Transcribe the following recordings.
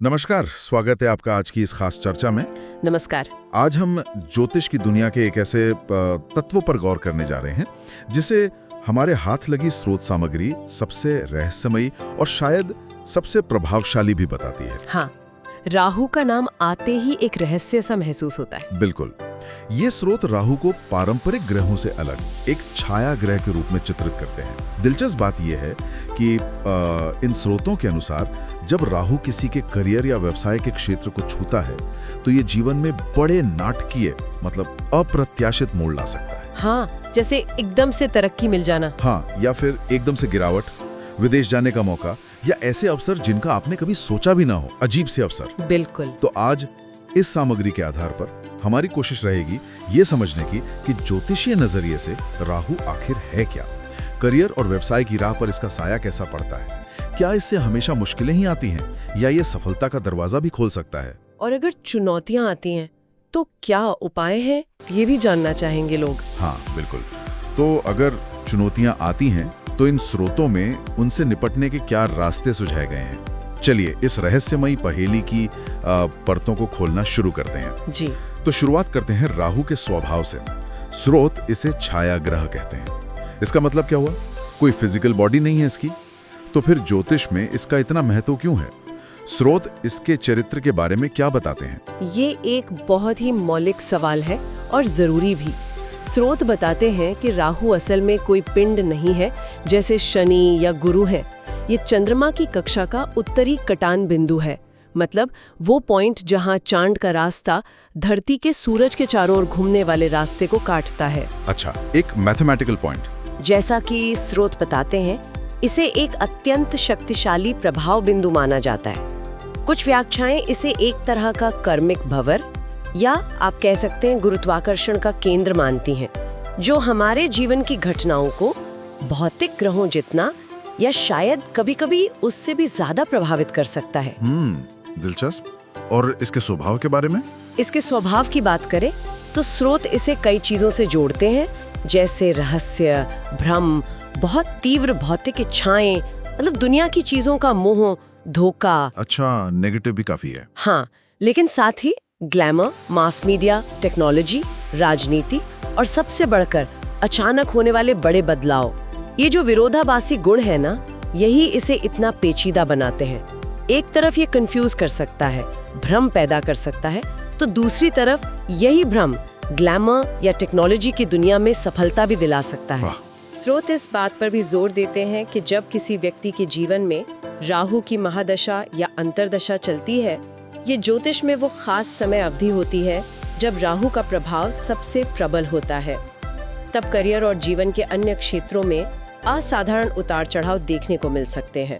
नमस्कार, स्वागत है आपका आज की इस खास चर्चा में। नमस्कार। आज हम ज्योतिष की दुनिया के एक ऐसे तत्व पर गौर करने जा रहे हैं जिसे हमारे हाथ लगी स्रोत सामग्री सबसे रहस्यमयी और शायद सबसे प्रभावशाली भी बताती है। हाँ, राहु का नाम आते ही एक रहस्य सा महसूस होता है। बिल्कुल। ये स्रोत राहु को पारंपरिक ग्रहों से अलग एक छाया ग्रह के रूप में चित्रित करते हैं। दिलचस्प बात यह है कि इन स्रोतों के अनुसार जब राहु किसी के करियर या व्यवसाय के क्षेत्र को छूता है तो ये जीवन में बड़े नाटकीय मतलब अप्रत्याशित मोड़ ला सकता है। हाँ, जैसे एकदम से तरक्की मिल जाना। हाँ, या फिर एकदम से गिरावट, विदेश जाने का मौका या ऐसे अवसर जिनका आपने कभी सोचा भी ना हो, अजीब से अवसर। बिल्कुल। तो आज इस सामग्री के आधार पर हमारी कोशिश रहेगी ये समझने की कि ज्योतिषीय नजरिए से राहु आखिर है क्या, करियर और व्यवसाय की राह पर इसका साया कैसा पड़ता है, क्या इससे हमेशा मुश्किलें ही आती हैं या ये सफलता का दरवाजा भी खोल सकता है। और अगर चुनौतियां आती हैं तो क्या उपाय हैं, ये भी जानना चाहेंगे लोग। हाँ बिल्कुल। तो अगर चुनौतियां आती हैं तो इन स्रोतों में उनसे निपटने के क्या रास्ते सुझाए गए हैं। चलिए इस रहस्यमयी पहेली की परतों को खोलना शुरू करते हैं। जी। तो शुरुआत करते हैं राहु के स्वभाव से। स्रोत इसे छाया ग्रह कहते हैं। इसका मतलब क्या हुआ? कोई फिजिकल बॉडी नहीं है इसकी। तो फिर ज्योतिष में इसका इतना महत्व क्यों है? स्रोत इसके चरित्र के बारे में क्या बताते हैं? ये एक बहुत ही मौलिक सवाल है और जरूरी भी। स्रोत बताते हैं कि राहु असल में कोई पिंड नहीं है जैसे शनि या गुरु है। ये चंद्रमा की कक्षा का उत्तरी कटान बिंदु है, मतलब वो पॉइंट जहां चांद का रास्ता धरती के सूरज के चारों ओर घूमने वाले रास्ते को काटता है। अच्छा, एक मैथमेटिकल पॉइंट। जैसा कि स्रोत बताते हैं, इसे एक अत्यंत शक्तिशाली प्रभाव बिंदु माना जाता है। कुछ व्याख्याएं इसे एक तरह का कर्मिक भंवर या आप कह सकते हैं गुरुत्वाकर्षण का केंद्र मानती हैं, जो हमारे जीवन की घटनाओं को भौतिक ग्रहों जितना या शायद कभी-कभी उससे भी ज्यादा प्रभावित कर सकता है। दिलचस्प। और इसके स्वभाव के बारे में? इसके स्वभाव की बात करें तो स्रोत इसे कई चीजों से जोड़ते हैं, जैसे रहस्य, भ्रम, बहुत तीव्र भौतिक इच्छाएं, मतलब दुनिया की चीजों का मोह, धोखा। अच्छा, नेगेटिव भी काफी है। हाँ, लेकिन साथ ही ग्लैमर, मास मीडिया, टेक्नोलॉजी, राजनीति और सबसे बढ़कर अचानक होने वाले बड़े बदलाव। ये जो विरोधाभासी गुण है ना, यही इसे इतना पेचीदा बनाते हैं। एक तरफ ये कंफ्यूज कर सकता है, भ्रम पैदा कर सकता है, तो दूसरी तरफ यही भ्रम ग्लैमर या टेक्नोलॉजी की दुनिया में सफलता भी दिला सकता है। स्रोत इस बात पर भी जोर देते हैं कि जब किसी व्यक्ति के जीवन में राहु की महादशा या अंतर्दशा चलती है, ये ज्योतिष में वो खास समय अवधि होती है जब राहु का प्रभाव सबसे प्रबल होता है। तब करियर और जीवन के अन्य क्षेत्रों में असाधारण उतार चढ़ाव देखने को मिल सकते हैं।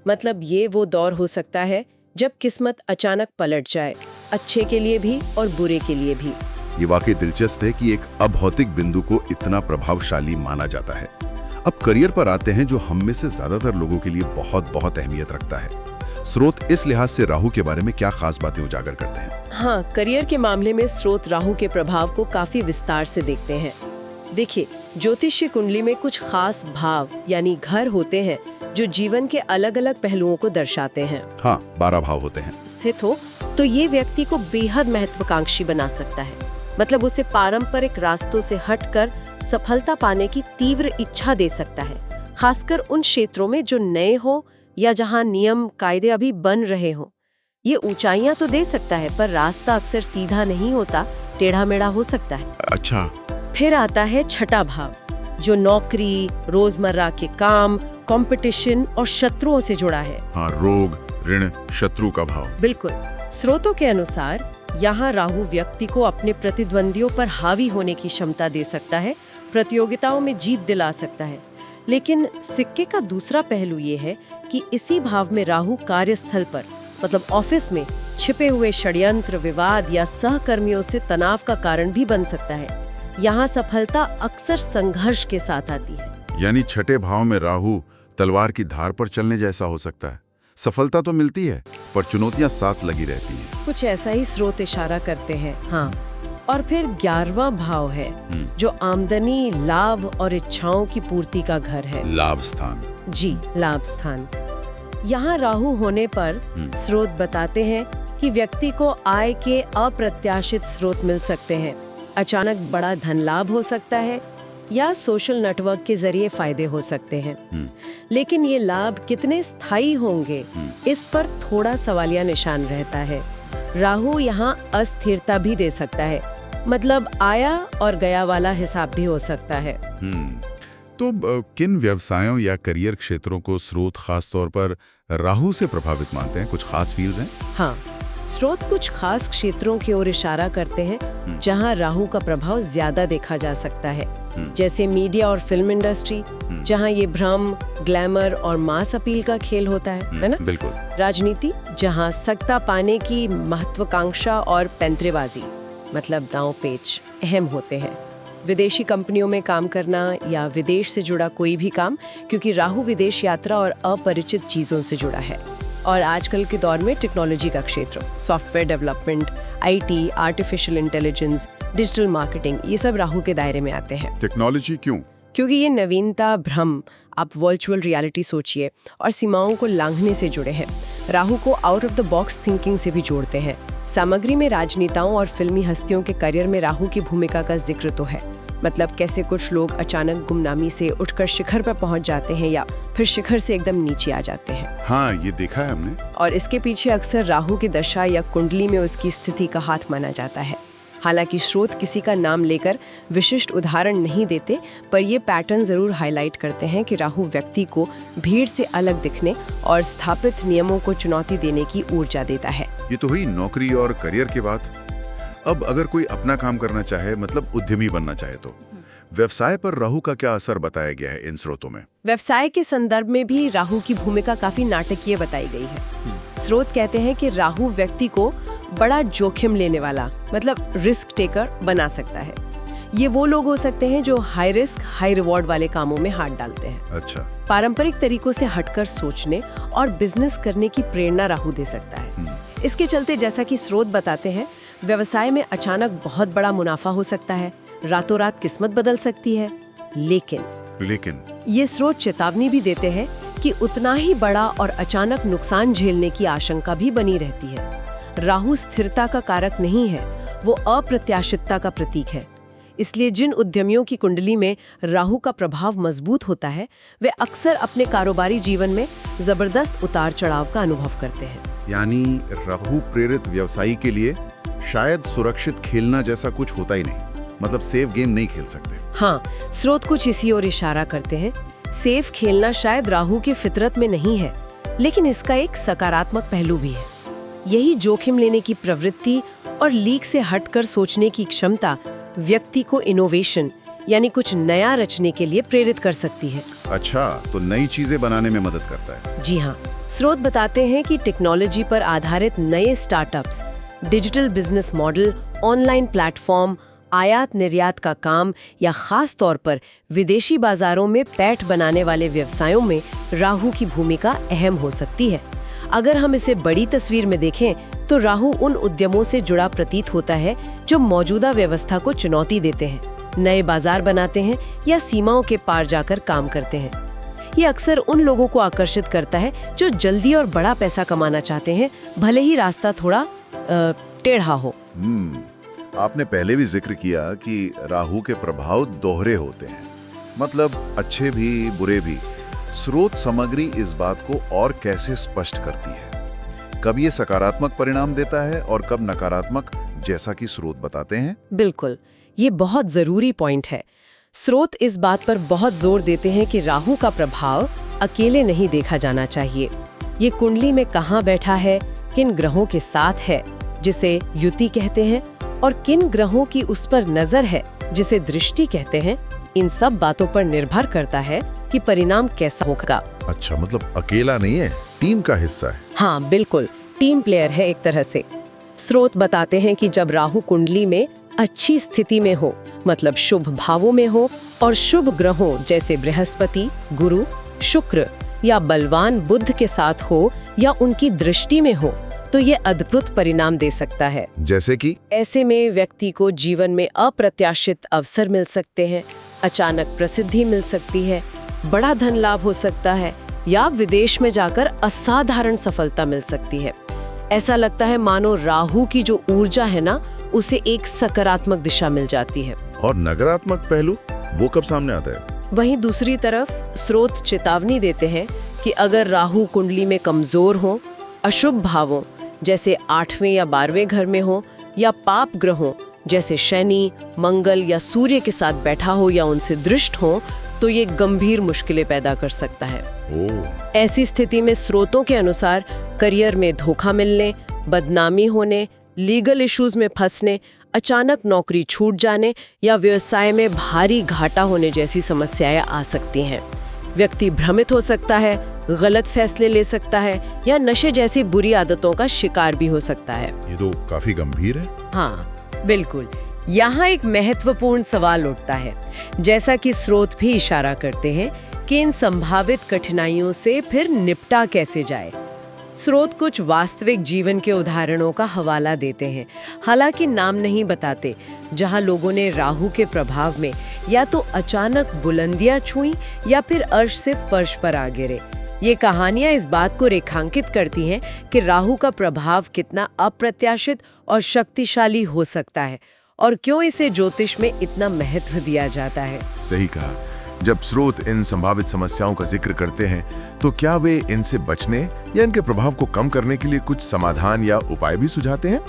मतलब ये वो दौर हो सकता है जब किस्मत अचानक पलट जाए, अच्छे के लिए भी और बुरे के लिए भी। ये वाकई दिलचस्प है कि एक अभौतिक बिंदु को इतना प्रभावशाली माना जाता है। अब करियर पर आते हैं, जो हम में से ज्यादातर लोगों के लिए बहुत बहुत अहमियत रखता है। स्रोत इस लिहाज से राहु के बारे में क्या खास बातें उजागर करते हैं? हाँ, करियर के मामले में स्रोत राहु के प्रभाव को काफी विस्तार से देखते हैं। देखिए, ज्योतिषीय कुंडली में कुछ खास भाव यानी घर होते हैं जो जीवन के अलग अलग पहलुओं को दर्शाते हैं। हाँ, 12 भाव होते हैं। स्थित हो तो ये व्यक्ति को बेहद महत्वाकांक्षी बना सकता है। मतलब उसे पारंपरिक रास्तों से हटकर सफलता पाने की तीव्र इच्छा दे सकता है, खासकर उन क्षेत्रों में जो नए हो या जहां नियम कायदे अभी बन रहे हो। ये ऊंचाइयां तो दे सकता है, पर रास्ता अक्सर सीधा नहीं होता, टेढ़ा मेढ़ा हो सकता है। अच्छा। फिर आता है छठा भाव, जो नौकरी, रोजमर्रा के काम, कंपटीशन और शत्रुओं से जुड़ा है। हाँ, रोग, ऋण, शत्रु का भाव। बिल्कुल। स्रोतों के अनुसार यहाँ राहु व्यक्ति को अपने प्रतिद्वंदियों पर हावी होने की क्षमता दे सकता है, प्रतियोगिताओं में जीत दिला सकता है। लेकिन सिक्के का दूसरा पहलू ये है कि इसी भाव में राहु कार्यस्थल पर, मतलब ऑफिस में छिपे हुए षड्यंत्र, विवाद या सहकर्मियों से तनाव का कारण भी बन सकता है। यहाँ सफलता अक्सर संघर्ष के साथ आती है। यानी छठे भाव में राहु तलवार की धार पर चलने जैसा हो सकता है। सफलता तो मिलती है, पर चुनौतियां साथ लगी रहती हैं। कुछ ऐसा ही स्रोत इशारा करते हैं। हाँ, और फिर 11वां भाव है, जो आमदनी, लाभ और इच्छाओं की पूर्ति का घर है। लाभ स्थान। जी, लाभ स्थान। यहाँ राहु होने पर स्रोत बताते हैं कि व्यक्ति को आय के अप्रत्याशित स्रोत मिल सकते हैं, अचानक बड़ा धन लाभ हो सकता है या सोशल नेटवर्क के जरिए फायदे हो सकते हैं। लेकिन ये लाभ कितने स्थायी होंगे, इस पर थोड़ा सवालिया निशान रहता है। राहु यहाँ अस्थिरता भी दे सकता है, मतलब आया और गया वाला हिसाब भी हो सकता है। तो किन व्यवसायों या करियर क्षेत्रों को स्रोत खास तौर पर राहु से प्रभावित मानते हैं? कुछ खास फील्ड्स हैं? हाँ, स्रोत कुछ खास क्षेत्रों की ओर इशारा करते हैं जहां राहु का प्रभाव ज्यादा देखा जा सकता है, जैसे मीडिया और फिल्म इंडस्ट्री, जहां ये भ्रम, ग्लैमर और मास अपील का खेल होता है ना? बिल्कुल। राजनीति, जहां सत्ता पाने की महत्वाकांक्षा और पैंतरेबाजी, मतलब दांव पेच, अहम होते हैं। विदेशी कंपनियों में काम करना या विदेश से जुड़ा कोई भी काम, क्योंकि राहु विदेश यात्रा और अपरिचित चीजों से जुड़ा है। और आजकल के दौर में टेक्नोलॉजी का क्षेत्र, software development, IT, artificial intelligence, digital marketing, ये सब राहु के दायरे में आते हैं। टेक्नोलॉजी क्यों? क्योंकि ये नवीनता, भ्रम, आप वर्चुअल रियलिटी सोचिए, और सीमाओं को लांघने से जुड़े हैं। राहु को out of the box thinking से भी जोड़ते हैं। सामग्री में राजनेताओं और फिल्मी हस्तियों के करियर में राहु की भूमिका का जिक्र तो है, मतलब कैसे कुछ लोग अचानक गुमनामी से उठकर शिखर पर पहुंच जाते हैं या फिर शिखर से एकदम नीचे आ जाते हैं। हाँ, ये देखा है हमने। और इसके पीछे अक्सर राहु की दशा या कुंडली में उसकी स्थिति का हाथ माना जाता है। हालांकि स्रोत किसी का नाम लेकर विशिष्ट उदाहरण नहीं देते, पर ये पैटर्न जरूर हाईलाइट करते हैं कि राहु व्यक्ति को भीड़ से अलग दिखने और स्थापित नियमों को चुनौती देने की ऊर्जा देता है। ये तो हुई नौकरी और करियर की बात। अब अगर कोई अपना काम करना चाहे, मतलब उद्यमी बनना चाहे, तो व्यवसाय पर राहु का क्या असर बताया गया है इन स्रोतों में? व्यवसाय के संदर्भ में भी राहु की भूमिका काफी नाटकीय बताई गई है। स्रोत कहते हैं कि राहु व्यक्ति को बड़ा जोखिम लेने वाला, मतलब रिस्क टेकर बना सकता है। ये वो लोग हो सकते हैं जो हाई रिस्क हाई रिवॉर्ड वाले कामों में हाथ डालते हैं। अच्छा। पारंपरिक तरीकों से हटकर सोचने और बिजनेस करने की प्रेरणा राहु दे सकता है। इसके चलते, जैसा कि स्रोत बताते हैं, व्यवसाय में अचानक बहुत बड़ा मुनाफा हो सकता है, रातों रात किस्मत बदल सकती है। लेकिन ये स्रोत चेतावनी भी देते हैं कि उतना ही बड़ा और अचानक नुकसान झेलने की आशंका भी बनी रहती है। राहु स्थिरता का कारक नहीं है, वो अप्रत्याशितता का प्रतीक है। इसलिए जिन उद्यमियों की कुंडली में राहु का प्रभाव मजबूत होता है, वे अक्सर अपने कारोबारी जीवन में जबरदस्त उतार चढ़ाव का अनुभव करते हैं। यानी राहु प्रेरित व्यवसायी के लिए शायद सुरक्षित खेलना जैसा कुछ होता ही नहीं, मतलब सेफ गेम नहीं खेल सकते। हाँ, स्रोत कुछ इसी ओर इशारा करते हैं। सेफ खेलना शायद राहु की फितरत में नहीं है, लेकिन इसका एक सकारात्मक पहलू भी है। यही जोखिम लेने की प्रवृत्ति और लीक से हटकर सोचने की क्षमता व्यक्ति को इनोवेशन, यानी कुछ नया रचने के लिए प्रेरित कर सकती है। अच्छा, तो नई चीजें बनाने में मदद करता है। जी हाँ, स्रोत बताते हैं कि टेक्नोलॉजी पर आधारित नए startups, digital business model, online platform, आयात निर्यात का काम या खास तौर पर विदेशी बाजारों में पैठ बनाने वाले व्यवसायों में राहु की भूमिका अहम हो सकती है। अगर हम इसे बड़ी तस्वीर में देखें तो राहु उन उद्यमों से जुड़ा प्रतीत होता है जो मौजूदा व्यवस्था को चुनौती देते हैं, नए बाजार बनाते हैं या सीमाओं के पार जाकर काम करते हैं। ये अक्सर उन लोगों को आकर्षित करता है जो जल्दी और बड़ा पैसा कमाना चाहते हैं, भले ही रास्ता थोड़ा टेढ़ा हो। आपने पहले भी जिक्र किया कि राहु के प्रभाव दोहरे होते हैं, मतलब अच्छे भी बुरे भी। स्रोत सामग्री इस बात को और कैसे स्पष्ट करती है? कब ये सकारात्मक परिणाम देता है और कब नकारात्मक, जैसा कि स्रोत बताते हैं? बिल्कुल, ये बहुत जरूरी पॉइंट है। स्रोत इस बात पर बहुत जोर देते हैं कि राहु का प्रभाव अकेले नहीं देखा जाना चाहिए। ये कुंडली में कहाँ बैठा है, किन ग्रहों के साथ है, जिसे युति कहते हैं, और किन ग्रहों की उस पर नजर है, जिसे दृष्टि कहते हैं, इन सब बातों पर निर्भर करता है कि परिणाम कैसा होगा। अच्छा, मतलब अकेला नहीं है, टीम का हिस्सा है। हाँ बिल्कुल, टीम प्लेयर है एक तरह से। स्रोत बताते हैं कि जब राहु कुंडली में अच्छी स्थिति में हो, मतलब शुभ भावों में हो, और शुभ ग्रहों जैसे बृहस्पति, गुरु, शुक्र या बलवान बुध के साथ हो या उनकी दृष्टि में हो, तो ये अद्भुत परिणाम दे सकता है। जैसे कि ऐसे में व्यक्ति को जीवन में अप्रत्याशित अवसर मिल सकते हैं, अचानक प्रसिद्धि मिल सकती है, बड़ा धन लाभ हो सकता है, या विदेश में जाकर असाधारण सफलता मिल सकती है। ऐसा लगता है मानो राहु की जो ऊर्जा है ना, उसे एक सकारात्मक दिशा मिल जाती है। और नकारात्मक पहलू वो कब सामने आता है? वहीं दूसरी तरफ स्रोत चेतावनी देते हैं कि अगर राहु कुंडली में कमजोर हो, अशुभ भावों जैसे 8वें या 12वें घर में हो, या पाप ग्रहों जैसे शनि, मंगल या सूर्य के साथ बैठा हो या उनसे दृष्ट हो, तो ये गंभीर मुश्किलें पैदा कर सकता है। ऐसी स्थिति में स्रोतों के अनुसार करियर में धोखा मिलने, बदनामी होने, लीगल इश्यूज में फंसने, अचानक नौकरी छूट जाने या व्यवसाय में भारी घाटा होने जैसी समस्याएं आ सकती हैं। व्यक्ति भ्रमित हो सकता है, गलत फैसले ले सकता है या नशे जैसी बुरी आदतों का शिकार भी हो सकता है। ये तो काफी गंभीर है। हाँ, बिल्कुल। यहाँ एक महत्वपूर्ण सवाल उठता है, जैसा कि स्रोत भी इशारा करते हैं कि इन संभावित कठिनाइयों से फिर निपटा कैसे जाए। स्रोत कुछ वास्तविक जीवन के उदाहरणों का हवाला देते हैं, हालांकि नाम नहीं बताते, जहां लोगों ने राहु के प्रभाव में या तो अचानक बुलंदियां छुई या फिर अर्श से फर्श पर आ गिरे। ये कहानियां इस बात को रेखांकित करती हैं कि राहु का प्रभाव कितना अप्रत्याशित और शक्तिशाली हो सकता है और क्यों इसे ज्योतिष में इतना महत्व दिया जाता है। सही कहा। जब स्रोत इन संभावित समस्याओं का जिक्र करते हैं, तो क्या वे इनसे बचने या इनके प्रभाव को कम करने के लिए कुछ समाधान या उपाय भी सुझाते हैं?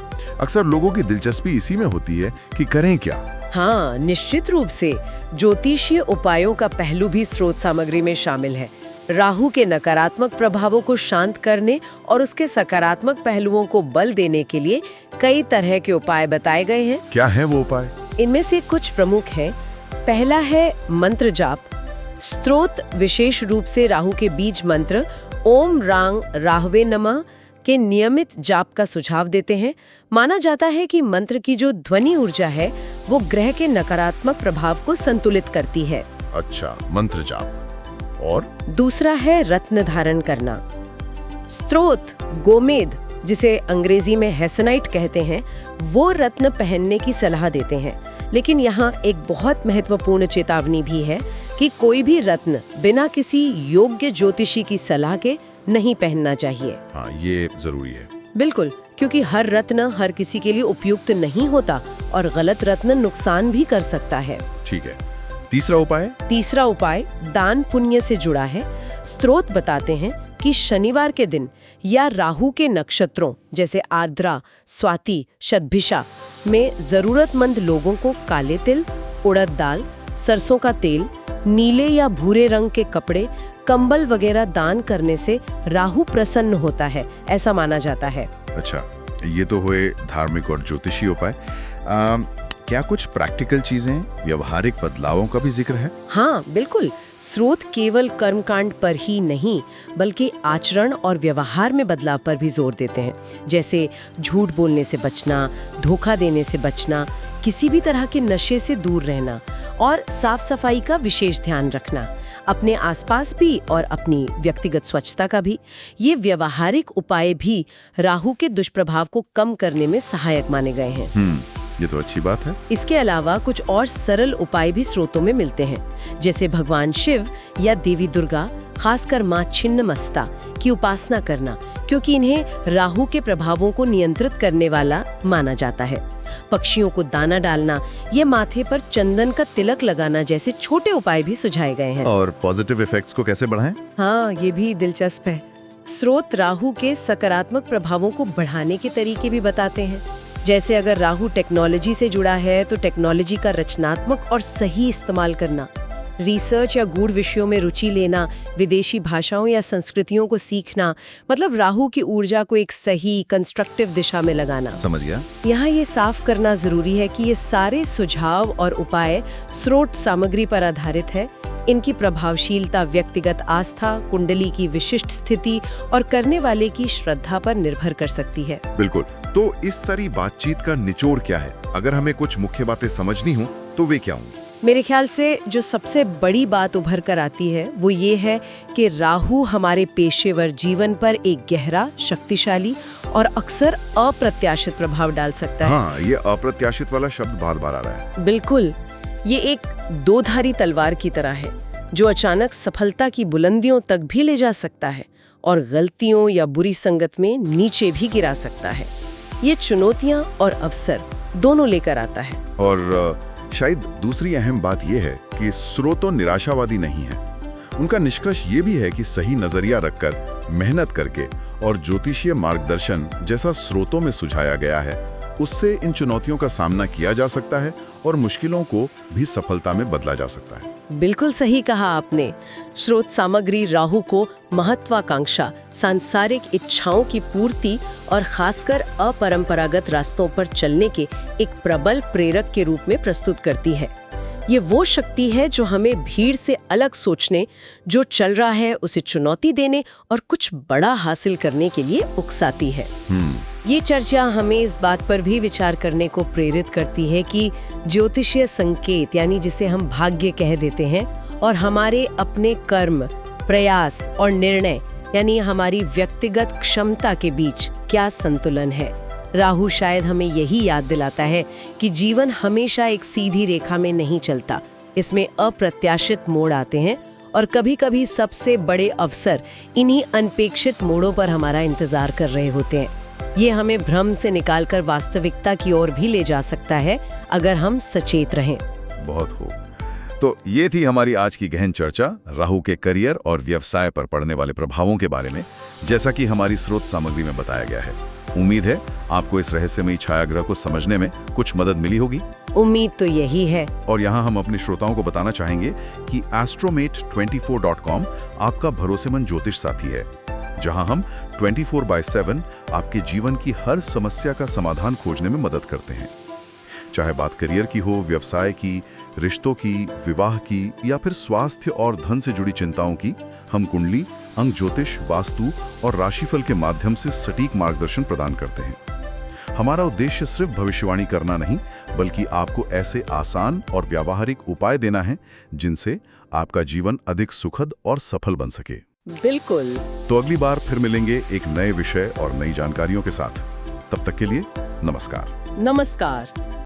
अक्सर लोगों की दिलचस्पी इसी में होती है कि करें क्या। हाँ, निश्चित रूप से ज्योतिषीय उपायों का पहलू भी स्रोत सामग्री में शामिल है। राहु के नकारात्मक प्रभावों को शांत करने और उसके सकारात्मक पहलुओं को बल देने के लिए कई तरह के उपाय बताए गए हैं। क्या है वो उपाय? इनमें से कुछ प्रमुख हैं। पहला है मंत्र जाप। स्रोत विशेष रूप से राहु के बीज मंत्र ओम रांग राहवे नमः के नियमित जाप का सुझाव देते हैं। माना जाता है कि मंत्र की जो ध्वनि ऊर्जा है वो ग्रह के नकारात्मक प्रभाव को संतुलित करती है। अच्छा, मंत्र जाप। और दूसरा है रत्न धारण करना। स्रोत गोमेद, जिसे अंग्रेजी में हेसनाइट कहते हैं, वो रत्न पहनने की सलाह देते हैं। लेकिन यहाँ एक बहुत महत्वपूर्ण चेतावनी भी है कि कोई भी रत्न बिना किसी योग्य ज्योतिषी की सलाह के नहीं पहनना चाहिए। हाँ, ये जरूरी है। बिल्कुल, क्योंकि हर रत्न हर किसी के लिए उपयुक्त नहीं होता और गलत रत्न नुकसान भी कर सकता है। ठीक है। तीसरा उपाय दान पुण्य से जुड़ा है। स्रोत बताते हैं कि शनिवार के दिन या राहु के नक्षत्रों जैसे आर्द्रा, स्वाति, शतभिषा में जरूरतमंद लोगों को काले तिल, उड़द दाल, सरसों का तेल, नीले या भूरे रंग के कपड़े, कंबल वगैरह दान करने से राहु प्रसन्न होता है, ऐसा माना जाता है। अच्छा, ये तो हुए धार्मिक और ज्योतिषीय उपाय। क्या कुछ प्रैक्टिकल चीजें, व्यवहारिक बदलावों का भी जिक्र है? हाँ, बिल्कुल। स्रोत केवल कर्मकांड पर ही नहीं बल्कि आचरण और व्यवहार में बदलाव पर भी जोर देते हैं, जैसे झूठ बोलने से बचना, धोखा देने से बचना, किसी भी तरह के नशे से दूर रहना और साफ सफाई का विशेष ध्यान रखना, अपने आसपास भी और अपनी व्यक्तिगत स्वच्छता का भी। ये व्यवहारिक उपाय भी राहु के दुष्प्रभाव को कम करने में सहायक माने गए हैं। ये तो अच्छी बात है। इसके अलावा कुछ और सरल उपाय भी स्रोतों में मिलते हैं, जैसे भगवान शिव या देवी दुर्गा, खासकर माँ छिन्नमस्ता की उपासना करना, क्योंकि इन्हें राहु के प्रभावों को नियंत्रित करने वाला माना जाता है। पक्षियों को दाना डालना, ये माथे पर चंदन का तिलक लगाना जैसे छोटे उपाय भी सुझाए गए हैं। और पॉजिटिव इफेक्ट्स को कैसे बढ़ाएं? हाँ, ये भी दिलचस्प है। स्रोत राहु के सकारात्मक प्रभावों को बढ़ाने के तरीके भी बताते हैं। जैसे अगर राहु टेक्नोलॉजी से जुड़ा है तो टेक्नोलॉजी का रचनात्मक और सही इस्तेमाल करना, रिसर्च या गूढ़ विषयों में रुचि लेना, विदेशी भाषाओं या संस्कृतियों को सीखना, मतलब राहु की ऊर्जा को एक सही कंस्ट्रक्टिव दिशा में लगाना। समझ गया। यहाँ ये साफ करना जरूरी है कि ये सारे सुझाव और उपाय स्रोत सामग्री पर आधारित है। इनकी प्रभावशीलता व्यक्तिगत आस्था, कुंडली की विशिष्ट स्थिति और करने वाले की श्रद्धा पर निर्भर कर सकती है। बिल्कुल। तो इस सारी बातचीत का निचोड़ क्या है? अगर हमें कुछ मुख्य बातें समझनी हो तो वे क्या होंगी? मेरे ख्याल से जो सबसे बड़ी बात उभर कर आती है वो ये है कि राहु हमारे पेशेवर जीवन पर एक गहरा, शक्तिशाली और अक्सर अप्रत्याशित प्रभाव डाल सकता है। हाँ, ये अप्रत्याशित वाला शब्द बार बार आ रहा है। बिल्कुल, ये एक दोधारी तलवार की तरह है। जो अचानक सफलता की बुलंदियों तक भी ले जा सकता है और गलतियों या बुरी संगत में नीचे भी गिरा सकता है। ये चुनौतियां और अवसर दोनों लेकर आता है। और शायद दूसरी अहम बात यह है कि स्रोतों निराशावादी नहीं है। उनका निष्कर्ष ये भी है कि सही नजरिया रखकर, मेहनत करके और ज्योतिषीय मार्गदर्शन जैसा स्रोतों में सुझाया गया है, उससे इन चुनौतियों का सामना किया जा सकता है और मुश्किलों को भी सफलता में बदला जा सकता है। बिल्कुल सही कहा आपने। स्रोत सामग्री राहु को महत्वाकांक्षा, सांसारिक इच्छाओं की पूर्ति और खासकर अपरंपरागत रास्तों पर चलने के एक प्रबल प्रेरक के रूप में प्रस्तुत करती है। ये वो शक्ति है जो हमें भीड़ से अलग सोचने, जो चल रहा है उसे चुनौती देने और कुछ बड़ा हासिल करने के लिए उकसाती है। ये चर्चा हमें इस बात पर भी विचार करने को प्रेरित करती है कि ज्योतिषीय संकेत, यानी जिसे हम भाग्य कह देते हैं, और हमारे अपने कर्म, प्रयास और निर्णय, यानी हमारी व्यक्तिगत क्षमता के बीच क्या संतुलन है। राहु शायद हमें यही याद दिलाता है कि जीवन हमेशा एक सीधी रेखा में नहीं चलता। इसमें अप्रत्याशित मोड़ आते हैं और कभी-कभी सबसे बड़े अवसर इन्हीं अनपेक्षित मोड़ों पर हमारा इंतजार कर रहे होते हैं। ये हमें भ्रम से निकालकर वास्तविकता की ओर भी ले जा सकता है अगर हम सचेत रहें। बहुत खूब। तो ये थी हमारी आज की गहन चर्चा राहु के करियर और व्यवसाय पर पड़ने वाले प्रभावों के बारे में, जैसा कि हमारी स्रोत सामग्री में बताया गया है। उम्मीद है आपको इस रहस्यमयी छायाग्रह को समझने में कुछ मदद मिली होगी। उम्मीद तो यही है। और यहाँ हम अपने श्रोताओं को बताना चाहेंगे कि astromate24.com आपका भरोसेमंद ज्योतिष साथी है, जहां हम 24/7 आपके जीवन की हर समस्या का समाधान खोजने में मदद करते हैं। चाहे बात करियर की हो, व्यवसाय की, रिश्तों की, विवाह की या फिर स्वास्थ्य और धन से जुड़ी चिंताओं की, हम कुंडली, अंक ज्योतिष, वास्तु और राशिफल के माध्यम से सटीक मार्गदर्शन प्रदान करते हैं। हमारा उद्देश्य सिर्फ भविष्यवाणी करना नहीं, बल्कि आपको ऐसे आसान और व्यावहारिक उपाय देना है जिनसे आपका जीवन अधिक सुखद और सफल बन सके। बिल्कुल। तो अगली बार फिर मिलेंगे एक नए विषय और नई जानकारियों के साथ। तब तक के लिए नमस्कार। नमस्कार।